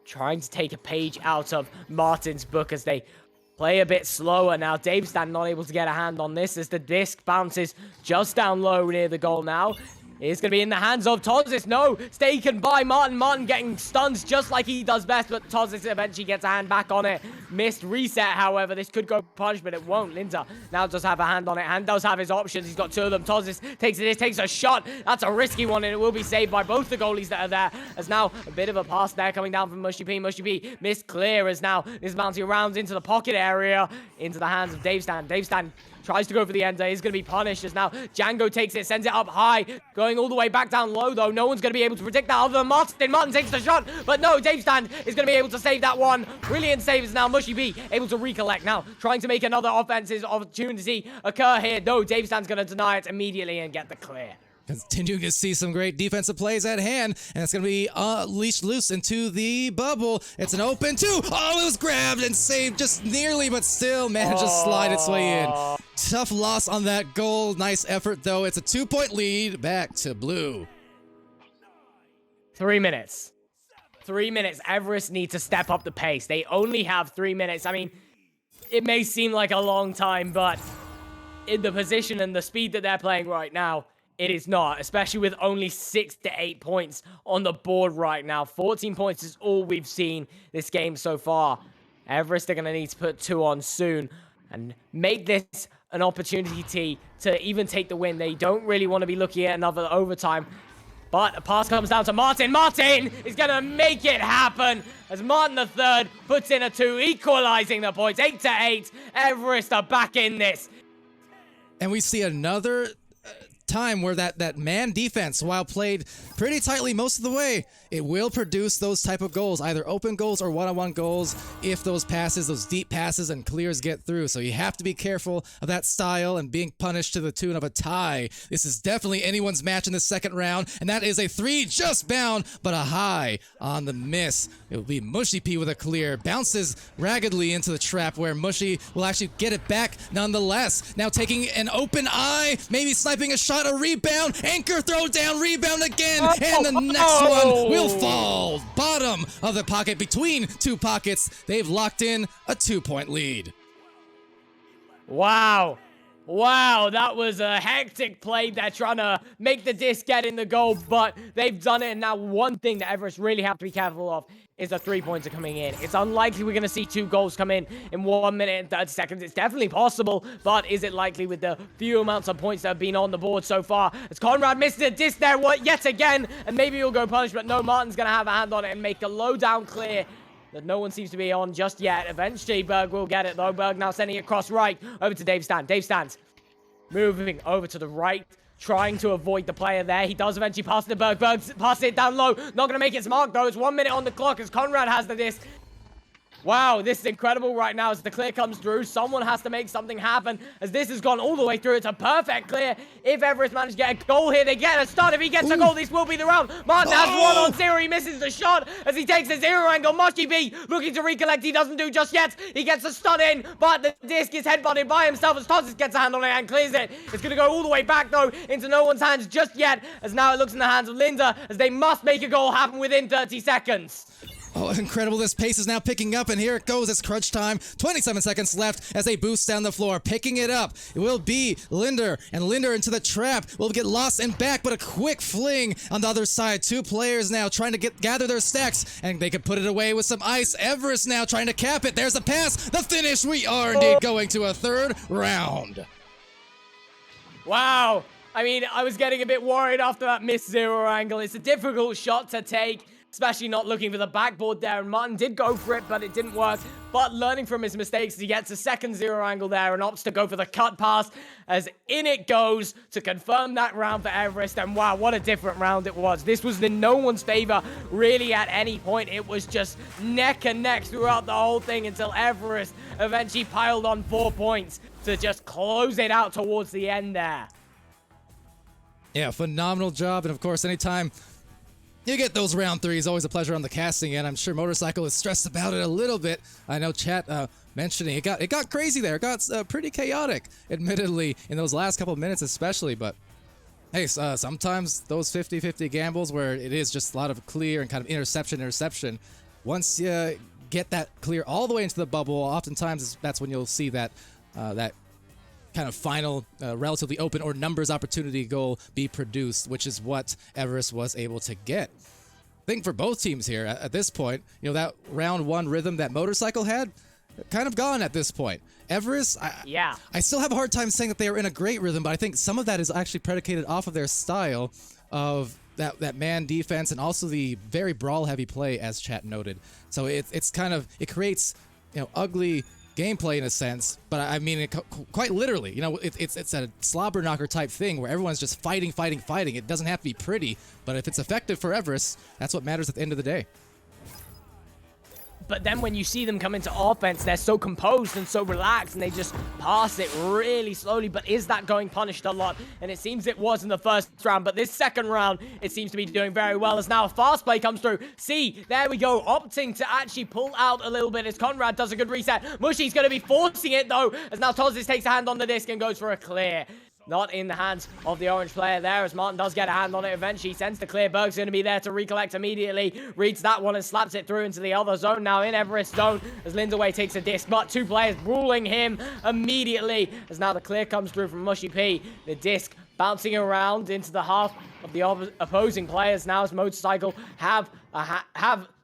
trying to take a page out of Martin's book as they play a bit slower. Now, Davestan not able to get a hand on this as the disc bounces just down low near the goal now. It's going to be in the hands of Tozis. No, taken by Martin. Martin getting stuns just like he does best, but Tozis eventually gets a hand back on it. Missed reset, however. This could go punch, but it won't. Linda now does have a hand on it and does have his options. He's got two of them. Tozis takes a shot. That's a risky one, and it will be saved by both the goalies that are there. As now a bit of a pass there coming down from Mushy P. Mushy P missed clear as now is bouncing around into the pocket area, into the hands of Davestan. Davestan tries to go for the ender. He's going to be punished as now Django takes it, sends it up high, going all the way back down low, though. No one's going to be able to predict that other than Martin. Martin takes the shot, but no, Davestan is going to be able to save that one. Brilliant saves now. Mushy B able to recollect now, trying to make another offensive opportunity occur here. No, Davestan's going to deny it immediately and get the clear. Continuing to see some great defensive plays at hand, and it's going to be leashed loose into the bubble. It's an open two. Oh, it was grabbed and saved just nearly, but still managed to slide its way in. Tough loss on that goal. Nice effort, though. It's a 2-point lead back to blue. 3 minutes. 3 minutes. Everest needs to step up the pace. They only have 3 minutes. I mean, it may seem like a long time, but in the position and the speed that they're playing right now, it is not, especially with only 6 to 8 points on the board right now. 14 points is all we've seen this game so far. Everest are going to need to put 2 on soon and make this an opportunity to even take the win. They don't really want to be looking at another overtime. But a pass comes down to Martin. Martin is going to make it happen as Martin the third puts in a 2, equalizing the points. 8 to 8. Everest are back in this. And we see another time where that man defense, while played pretty tightly most of the way, it will produce those type of goals, either open goals or one-on-one goals, if those passes, those deep passes and clears get through. So you have to be careful of that style and being punished to the tune of a tie. This is definitely anyone's match in the second round, and that is a 3 just bound, but a high on the miss. It will be Mushy P with a clear, bounces raggedly into the trap where Mushy will actually get it back nonetheless. Now taking an open eye, maybe sniping a shot, a rebound, anchor throw down, rebound again, and the next one will fall. Bottom of the pocket, between 2 pockets, they've locked in a 2-point lead. Wow. Wow, that was a hectic play. They're trying to make the disc get in the goal, but they've done it. And now one thing that Everest really have to be careful of is the 3-points are coming in. It's unlikely we're going to see 2 goals come in 1 minute and 30 seconds. It's definitely possible, but is it likely with the few amounts of points that have been on the board so far? As Conrad missed a disc there yet again, and maybe he'll go punished, but no, Martin's going to have a hand on it and make a low down clear that no one seems to be on just yet. Eventually, Berg will get it, though. Berg now sending it across right over to Davestan. Davestan's moving over to the right, trying to avoid the player there. He does eventually pass it to Berg. Berg passes it down low. Not going to make its mark, though. It's 1 minute on the clock as Conrad has the disc. Wow, this is incredible right now as the clear comes through. Someone has to make something happen as this has gone all the way through. It's a perfect clear. If Everest managed to get a goal here, they get a start. If he gets a goal, this will be the round. Martin has 1-on-0. He misses the shot as he takes a 0 angle. Mushy B looking to recollect. He doesn't do just yet. He gets a stun in, but the disc is headbutted by himself as Tozis gets a hand on it and clears it. It's going to go all the way back, though, into no one's hands just yet, as now it looks in the hands of Linda as they must make a goal happen within 30 seconds. Oh, incredible. This pace is now picking up, and here it goes. It's crunch time. 27 seconds left as they boost down the floor. Picking it up. It will be Linder, and Linder into the trap. Will get lost and back, but a quick fling on the other side. 2 players now trying to gather their stacks, and they could put it away with some ice. Everest now trying to cap it. There's the pass. The finish. We are indeed going to a 3rd round. Wow. I mean, I was getting a bit worried after that missed 0 angle. It's a difficult shot to take. especially not looking for the backboard there. And Martin did go for it, but it didn't work. But learning from his mistakes, he gets a second zero angle there and opts to go for the cut pass, as in it goes to confirm that round for Everest. And wow, what a different round it was. This was in no one's favor really at any point. It was just neck and neck throughout the whole thing until Everest eventually piled on 4 points to just close it out towards the end there. Yeah, phenomenal job. And of course, anytime you get those round threes, always a pleasure on the casting end. I'm sure Motorcycle is stressed about it a little bit. I know chat mentioning it got crazy there. It got pretty chaotic, admittedly, in those last couple of minutes especially. But hey, sometimes those 50-50 gambles where it is just a lot of clear and kind of interception. Once you get that clear all the way into the bubble, oftentimes that's when you'll see that that kind of final, relatively open or numbers opportunity goal be produced, which is what Everest was able to get. I think for both teams here at this point, that round one rhythm that Motorcycle had, kind of gone at this point. Everest, I still have a hard time saying that they are in a great rhythm, but I think some of that is actually predicated off of their style of that man defense and also the very brawl-heavy play, as chat noted. So it's kind of, it creates, ugly gameplay in a sense, but I mean it quite literally. It's a slobber knocker type thing where everyone's just fighting. It doesn't have to be pretty, but if it's effective for Everest, that's what matters at the end of the day. But then when you see them come into offense, they're so composed and so relaxed, and they just pass it really slowly. But is that going punished a lot? And it seems it was in the first round, but this second round, it seems to be doing very well, as now a fast play comes through. See, there we go, opting to actually pull out a little bit as Conrad does a good reset. Mushi's going to be forcing it, though, as now Tozis takes a hand on the disc and goes for a clear. Not in the hands of the orange player there, as Martin does get a hand on it eventually. Sends the clear. Berg's going to be there to recollect immediately. Reads that one and slaps it through into the other zone. Now in Everest zone, as Lindaway takes a disc, but two players ruling him immediately, as now the clear comes through from Mushy P. The disc bouncing around into the half of the opposing players now, as Motorcycle have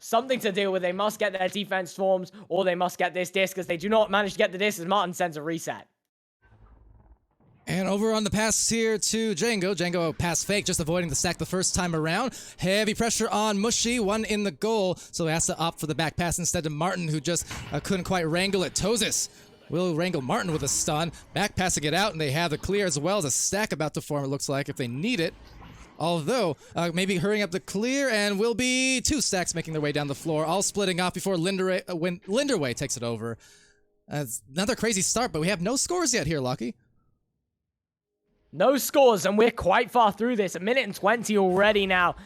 something to deal with. They must get their defense forms, or they must get this disc, as they do not manage to get the disc, as Martin sends a reset. And over on the pass here to Django. Django pass fake, just avoiding the stack the first time around. Heavy pressure on Mushy, one in the goal, so he has to opt for the back pass instead of Martin, who just couldn't quite wrangle it. Tozis will wrangle Martin with a stun, back passing it out, and they have the clear as well as a stack about to form, it looks like, if they need it. Although, maybe hurrying up the clear, and will be two stacks making their way down the floor, all splitting off before Linderway takes it over. Another crazy start, but we have no scores yet here, Lucky. No scores, and we're quite far through this. A minute and 20 already now,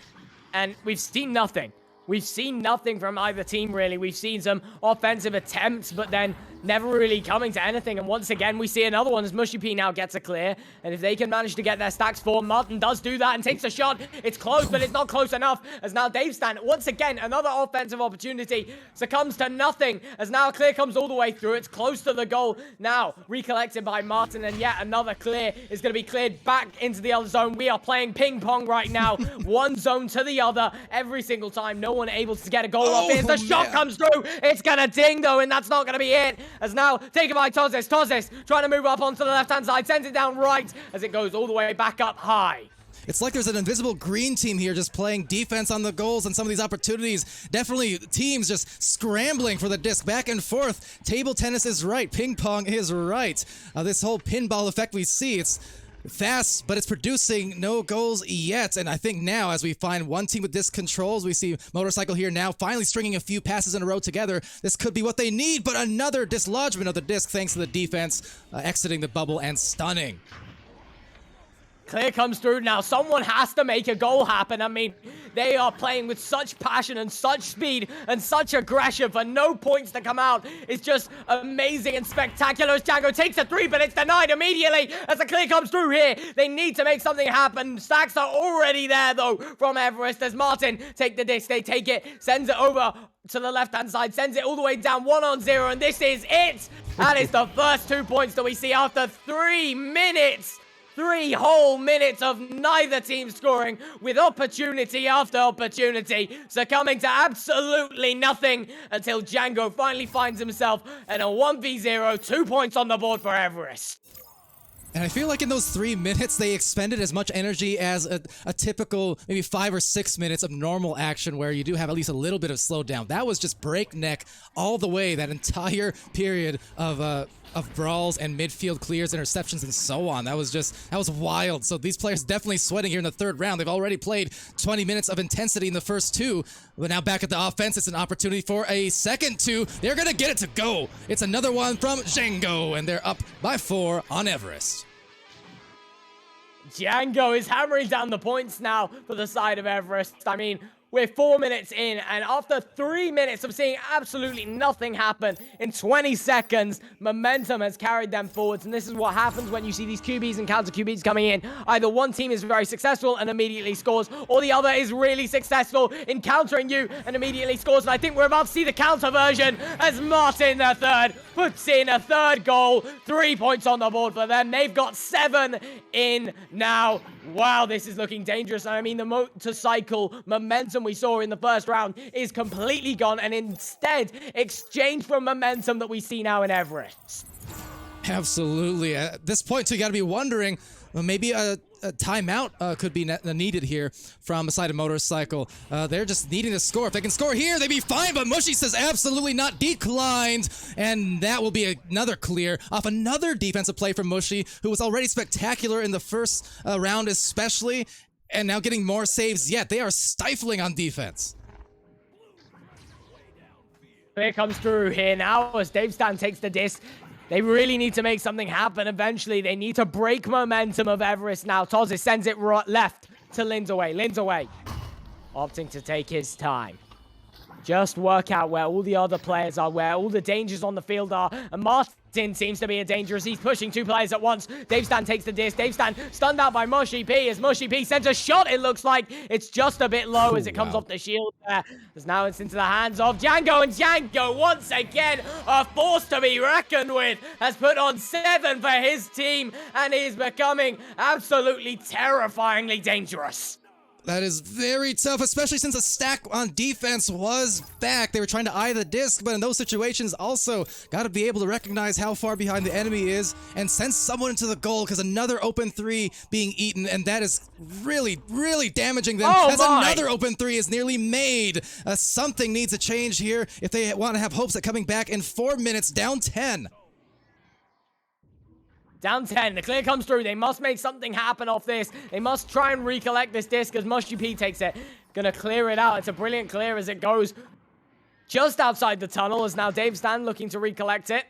and we've seen nothing. We've seen nothing from either team, really. We've seen some offensive attempts, but then never really coming to anything. And once again, we see another one as Mushy P now gets a clear. And if they can manage to get their stacks formed, Martin does do that and takes a shot. It's close, but it's not close enough, as now Dave Stan, once again, another offensive opportunity, succumbs to nothing, as now a clear comes all the way through. It's close to the goal. Now, recollected by Martin, and yet another clear is going to be cleared back into the other zone. We are playing ping pong right now. One zone to the other every single time. No one able to get a goal off it. The shot comes through. It's going to ding, though, and that's not going to be it. As now taken by Tozis. Tozis trying to move up onto the left-hand side. Sends it down right as it goes all the way back up high. It's like there's an invisible green team here just playing defense on the goals and some of these opportunities. Definitely teams just scrambling for the disc back and forth. Table tennis is right. Ping pong is right. This whole pinball effect we see, it's fast, but it's producing no goals yet. And I think now, as we find one team with disc controls, we see Motorcycle here now finally stringing a few passes in a row together. This could be what they need, but another dislodgement of the disc thanks to the defense exiting the bubble and stunning. Clear comes through now. Someone has to make a goal happen. I mean, they are playing with such passion and such speed and such aggression for no points to come out. It's just amazing and spectacular as Django takes a three, but it's denied immediately as the clear comes through here. They need to make something happen. Stacks are already there, though, from Everest as Martin take the disc. They take it, sends it over to the left-hand side, sends it all the way down 1-on-0, and this is it. That is the first 2 points that we see after 3 minutes. 3 whole minutes of neither team scoring, with opportunity after opportunity, succumbing to absolutely nothing until Django finally finds himself in a 1v0, 2 points on the board for Everest. And I feel like in those 3 minutes, they expended as much energy as a typical maybe 5 or 6 minutes of normal action where you do have at least a little bit of slowdown. That was just breakneck all the way, that entire period of brawls and midfield clears, interceptions, and so on. That was wild. So these players definitely sweating here in the third round. They've already played 20 minutes of intensity in the first two, but now back at the offense, it's an opportunity for a second two. They're gonna get it to go. It's another one from Django, and they're up by 4 on Everest. Django is hammering down the points now for the side of Everest. I mean, we're 4 minutes in, and after 3 minutes of seeing absolutely nothing happen, in 20 seconds, momentum has carried them forwards, and this is what happens when you see these QBs and counter QBs coming in. Either one team is very successful and immediately scores, or the other is really successful in countering you and immediately scores, and I think we're about to see the counter version as Martin III puts in a third goal. 3 points on the board for them. They've got 7 in now. Wow, this is looking dangerous. I mean, the motorcycle momentum we saw in the first round is completely gone, and instead exchanged for momentum that we see now in Everest. Absolutely. At this point, so you got to be wondering, well, maybe a timeout could be needed here from the side of Motorcycle. They're just needing to score. If they can score here, they'd be fine, but Mushy says absolutely not, declined, and that will be another clear off another defensive play from Mushy, who was already spectacular in the first round especially, and now getting more saves yet. They are stifling on defense. Clear comes through here now as Dave Stan takes the disc. They really need to make something happen eventually. They need to break momentum of Everest now. Tozis sends it left to Lindaway. Lindaway opting to take his time. Just work out where all the other players are, where all the dangers on the field are. And Martin seems to be a danger as he's pushing 2 players at once. Dave Stan takes the disc. Dave Stan stunned out by Mushy P as Mushy P sends a shot. It looks like it's just a bit low as it comes off the shield there. As now it's into the hands of Django, and Django once again a force to be reckoned with. Has put on 7 for his team and is becoming absolutely terrifyingly dangerous. That is very tough, especially since the stack on defense was back. They were trying to eye the disc, but in those situations also got to be able to recognize how far behind the enemy is and send someone into the goal, because another open 3 being eaten, and that is really, really damaging them. Oh, as another open 3 is nearly made. Something needs to change here if they want to have hopes at coming back in 4 minutes, down 10. Down 10. The clear comes through. They must make something happen off this. They must try and recollect this disc as Mushy P takes it. Gonna clear it out. It's a brilliant clear as it goes just outside the tunnel, as now Dave Stan looking to recollect it.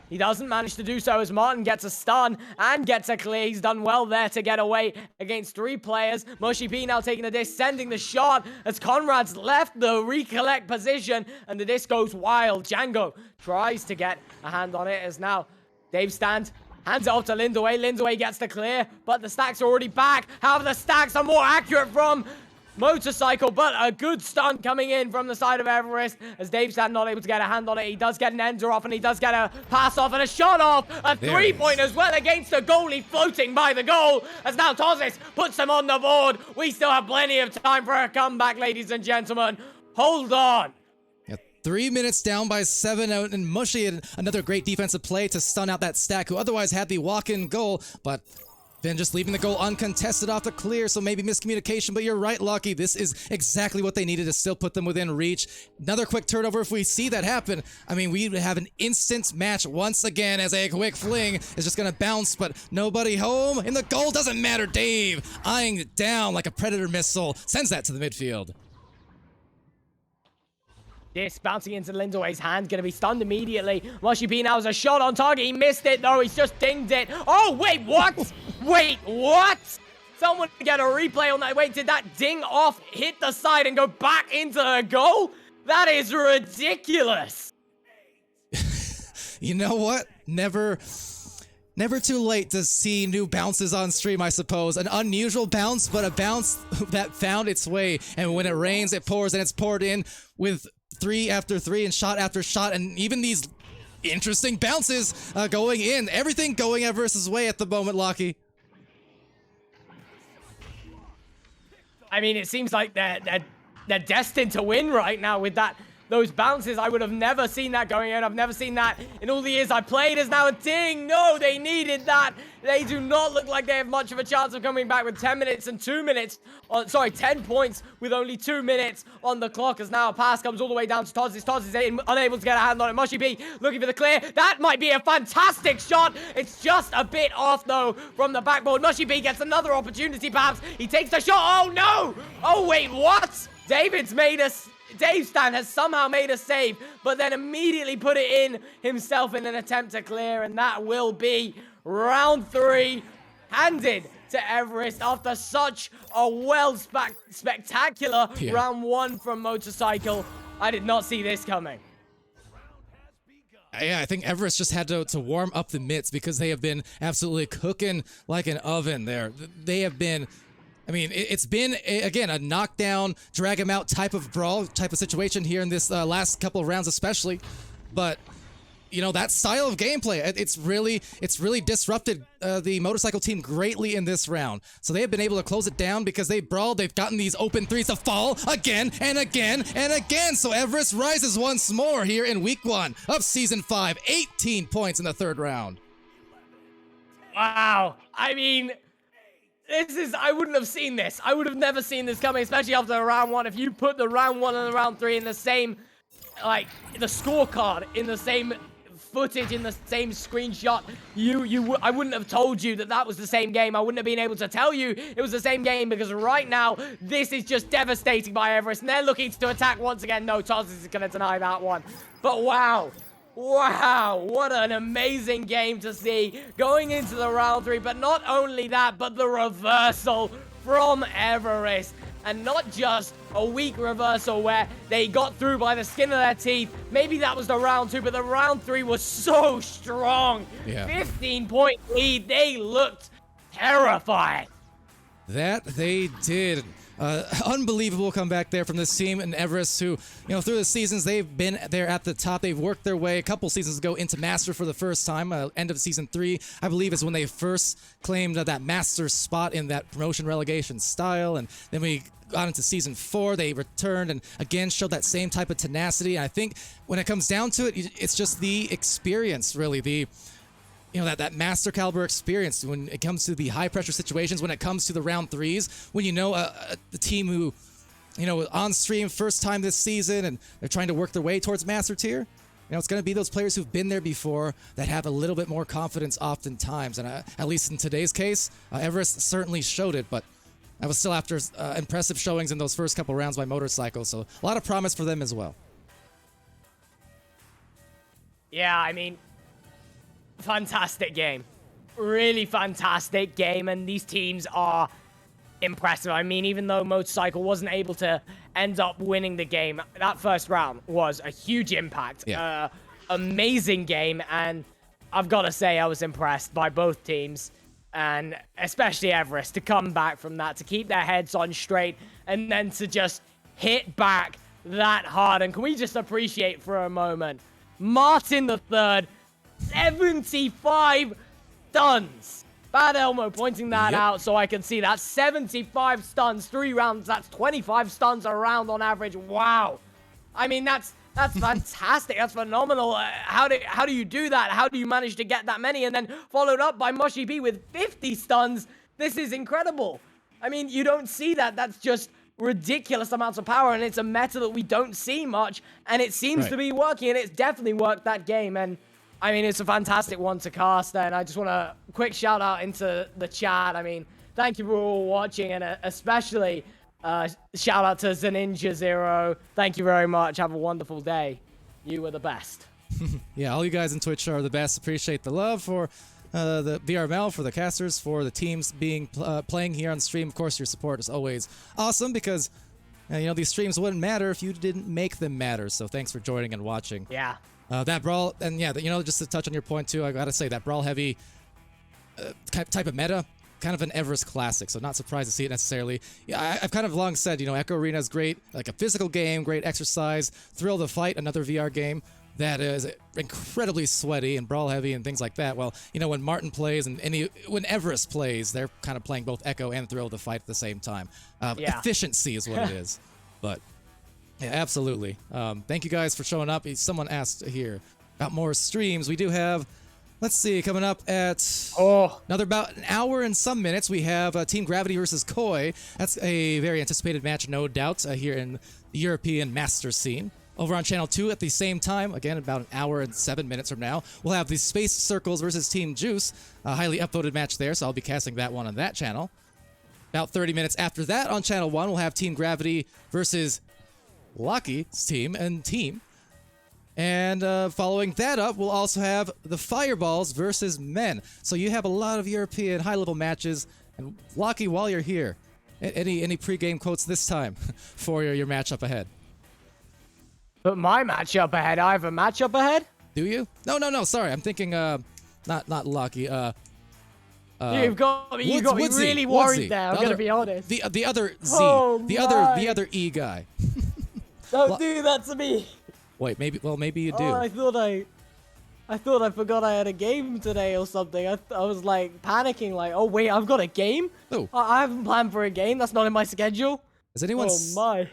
He doesn't manage to do so as Martin gets a stun and gets a clear. He's done well there to get away against 3 players. Mushy P now taking the disc, sending the shot as Conrad's left the recollect position, and the disc goes wild. Django tries to get a hand on it as now Dave Stan hands it off to Lindaway. Lindaway gets the clear, but the stacks are already back. However, the stacks are more accurate from Motorcycle, but a good stun coming in from the side of Everest as Dave Stan not able to get a hand on it. He does get an ender off, and he does get a pass off and a shot off. A 3-point as well against the goalie floating by the goal as now Tozis puts him on the board. We still have plenty of time for a comeback, ladies and gentlemen. Hold on. 3 minutes down by 7, and Mushy had another great defensive play to stun out that stack, who otherwise had the walk-in goal, but then just leaving the goal uncontested off the clear, so maybe miscommunication, but you're right, Lucky. This is exactly what they needed to still put them within reach. Another quick turnover, if we see that happen, I mean, we have an instant match once again as a quick fling is just going to bounce, but nobody home, and the goal doesn't matter. Dave, eyeing it down like a Predator missile, sends that to the midfield. This bouncing into Lindaway's hand, going to be stunned immediately. Mushy P now has a shot on target. He missed it, though. He's just dinged it. Oh, wait, what? Wait, what? Someone get a replay on that. Wait, did that ding off, hit the side, and go back into the goal? That is ridiculous. You know what? Never too late to see new bounces on stream, I suppose. An unusual bounce, but a bounce that found its way. And when it rains, it pours, and it's poured in with 3 after 3 and shot after shot, and even these interesting bounces going in. Everything going Everest's way at the moment, Lockie. I mean, it seems like they're destined to win right now with that those bounces. I would have never seen that going in. I've never seen that in all the years I played. Is now a ding. No, they needed that. They do not look like they have much of a chance of coming back with 10 minutes and 2 minutes. Sorry, 10 points with only 2 minutes on the clock, as now a pass comes all the way down to Toz. Toz is unable to get a hand on it. Mushy B looking for the clear. That might be a fantastic shot. It's just a bit off, though, from the backboard. Mushy B gets another opportunity, perhaps. He takes the shot. Oh, no. Oh, wait, what? Dave Stan has somehow made a save, but then immediately put it in himself in an attempt to clear, and that will be round 3, handed to Everest after such a spectacular round 1 from Motorcycle. I did not see this coming. Yeah, I think Everest just had to warm up the mitts because they have been absolutely cooking like an oven there. They have been... I mean, it's been, again, a knockdown, drag him out type of brawl, type of situation here in this last couple of rounds especially. But, you know, that style of gameplay, it's really disrupted the Motorcycle team greatly in this round. So they have been able to close it down because they brawled. They've gotten these open threes to fall again and again and again. So Everest rises once more here in week 1 of Season 5. 18 points in the 3rd round. Wow. I mean... I wouldn't have seen this. I would have never seen this coming, especially after round 1. If you put the round 1 and the round 3 in the same, like, the scorecard in the same footage, in the same screenshot, I wouldn't have told you that was the same game. I wouldn't have been able to tell you it was the same game, because right now, this is just devastating by Everest, and they're looking to attack once again. No, Toz is going to deny that one. But wow. Wow, what an amazing game to see going into the round 3. But not only that, but the reversal from Everest. And not just a weak reversal where they got through by the skin of their teeth. Maybe that was the round 2, but the round 3 was so strong. Yeah. 15-point lead. They looked terrified. That they did. Unbelievable comeback there from this team in Everest, who, you know, through the seasons, they've been there at the top. They've worked their way a couple seasons ago into Master for the first time. End of Season 3, I believe, is when they first claimed that Master spot in that promotion relegation style. And then we got into Season 4. They returned and, again, showed that same type of tenacity. And I think when it comes down to it, it's just the experience, really, that master caliber experience when it comes to the high pressure situations, when it comes to the round 3s, when you know the team who, you know, on stream first time this season and they're trying to work their way towards master tier. You know, it's going to be those players who've been there before that have a little bit more confidence oftentimes. And at least in today's case, Everest certainly showed it, but that was still after impressive showings in those first couple rounds by Motorcycle. So a lot of promise for them as well. Yeah, I mean, fantastic game. Really fantastic game, and these teams are impressive. I mean, even though Motorcycle wasn't able to end up winning the game, that first round was a huge impact. Yeah. Amazing game, and I've got to say I was impressed by both teams, and especially Everest, to come back from that, to keep their heads on straight, and then to just hit back that hard. And can we just appreciate for a moment Martin the Third, 75 stuns. Bad Elmo pointing that out so I can see that. 75 stuns, 3 rounds. That's 25 stuns a round on average. Wow. I mean, that's fantastic. That's phenomenal. How do you do that? How do you manage to get that many? And then followed up by Mushy B with 50 stuns. This is incredible. I mean, you don't see that. That's just ridiculous amounts of power, and it's a meta that we don't see much, and it seems to be working, and it's definitely worked that game. And I mean, it's a fantastic one to cast, and I just want a quick shout out into the chat. I mean, thank you for all watching, and especially shout out to Zeninja Zero. Thank you very much. Have a wonderful day. You were the best. Yeah, all you guys in Twitch are the best. Appreciate the love for the VRML, for the casters, for the teams being playing here on stream. Of course, your support is always awesome because you know, these streams wouldn't matter if you didn't make them matter. So thanks for joining and watching. Yeah. That brawl, and yeah, you know, just to touch on your point too, I gotta say that brawl heavy type of meta, kind of an Everest classic, so not surprised to see it necessarily. Yeah, I've kind of long said, you know, Echo Arena is great, like a physical game, great exercise. Thrill the Fight, another VR game that is incredibly sweaty and brawl heavy and things like that. Well, you know, when Martin plays and when Everest plays, they're kind of playing both Echo and Thrill the Fight at the same time. Efficiency is what it is. But Yeah, absolutely. Thank you guys for showing up. Someone asked here about more streams. We do have, let's see, coming up at another about an hour and some minutes, we have Team Gravity versus Koi. That's a very anticipated match, no doubt, here in the European Masters scene. Over on Channel 2 at the same time, again, about an hour and 7 minutes from now, we'll have the Space Circles versus Team Juice, a highly upvoted match there, so I'll be casting that one on that channel. About 30 minutes after that on Channel 1, we'll have Team Gravity versus Lucky's team and team. And following that up, we'll also have the Fireballs versus Men. So you have a lot of European high-level matches. And Lucky, while you're here, any pre-game quotes this time for your matchup ahead? But my matchup ahead, I have a matchup ahead? Do you? No, sorry. I'm thinking, not Lucky. You've got me, you got me really worried there, I'm gonna be honest. The other Z. Oh, the other E guy. Don't do that to me. Wait, maybe you do. Oh, I thought I forgot I had a game today or something. I was like panicking, like, oh wait, I've got a game? Oh. I haven't planned for a game. That's not in my schedule. Has anyone? Oh my.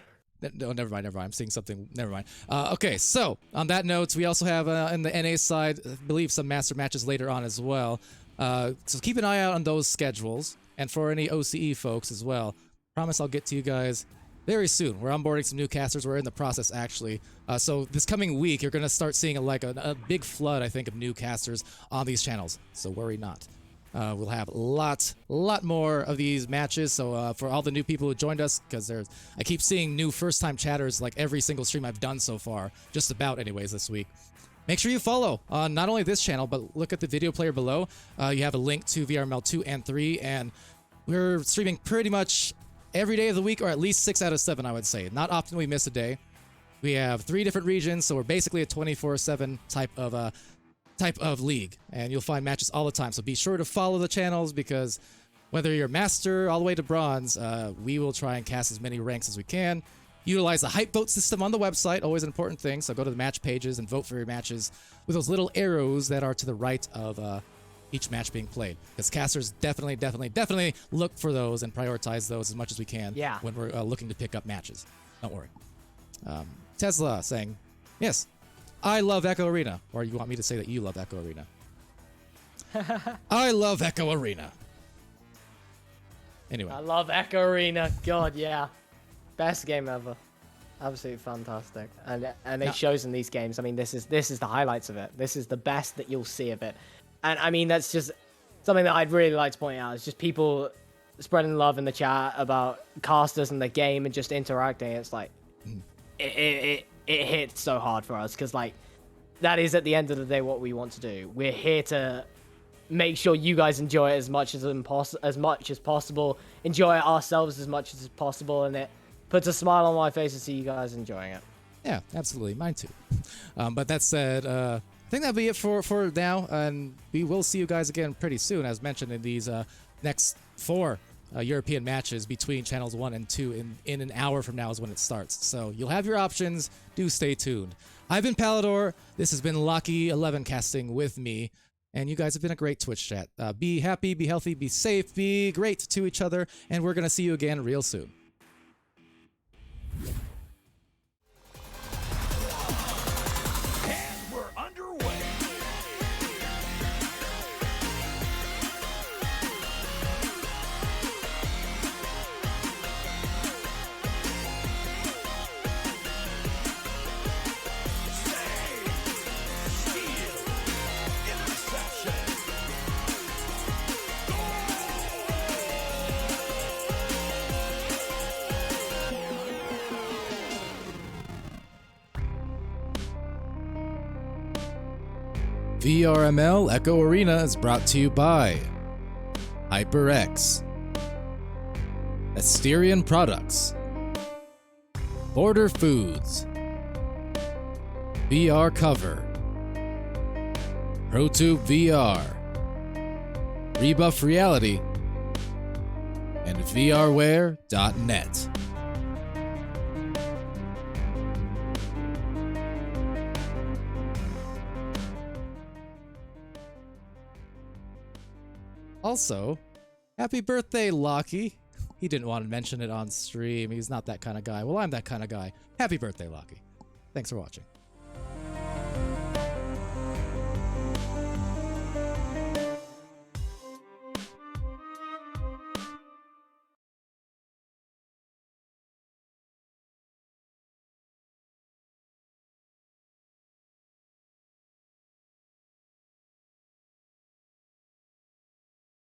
No, never mind. I'm seeing something. Never mind. Okay, so on that note, we also have in the NA side, I believe, some master matches later on as well. So keep an eye out on those schedules, and for any OCE folks as well. Promise I'll get to you guys very soon. We're onboarding some new casters. We're in the process, actually. So this coming week, you're going to start seeing a big flood, I think, of new casters on these channels. So worry not. We'll have a lot more of these matches. So for all the new people who joined us, because I keep seeing new first-time chatters like every single stream I've done so far, just about anyways this week. Make sure you follow on not only this channel, but look at the video player below. You have a link to VRML 2 and 3, and we're streaming pretty much every day of the week, or at least 6 out of 7, I would say. Not often we miss a day. We have 3 different regions, so we're basically a 24/7 type of league, and you'll find matches all the time. So be sure to follow the channels, because whether you're master all the way to bronze, we will try and cast as many ranks as we can. Utilize the hype vote system on the website, always an important thing. So go to the match pages and vote for your matches with those little arrows that are to the right of each match being played. Because casters definitely look for those and prioritize those as much as we can when we're looking to pick up matches. Don't worry. Tesla saying, yes, I love Echo Arena. Or you want me to say that you love Echo Arena? I love Echo Arena. Anyway. I love Echo Arena. God, yeah. Best game ever. Absolutely fantastic. And it shows in these games. I mean, this is the highlights of it. This is the best that you'll see of it. And I mean, that's just something that I'd really like to point out. It's just people spreading love in the chat about casters and the game and just interacting. It's like, it hits so hard for us, because like, that is at the end of the day what we want to do. We're here to make sure you guys enjoy it as much as possible, enjoy it ourselves as much as possible, and it puts a smile on my face to see you guys enjoying it. Yeah, absolutely. Mine too. But that said, I think that'll be it for now, and we will see you guys again pretty soon, as mentioned in these next 4 European matches between channels 1 and 2 in an hour from now is when it starts. So you'll have your options. Do stay tuned. I've been Palidore. This has been Lucky11 casting with me. And you guys have been a great Twitch chat. Be happy, be healthy, be safe, be great to each other. And we're going to see you again real soon. And we're underway. VRML Echo Arena is brought to you by HyperX, Asterion Products, Border Foods, VR Cover, ProTube VR, Rebuff Reality, and VRware.net. Also, happy birthday, Locky. He didn't want to mention it on stream. He's not that kind of guy. Well, I'm that kind of guy. Happy birthday, Lockie. Thanks for watching.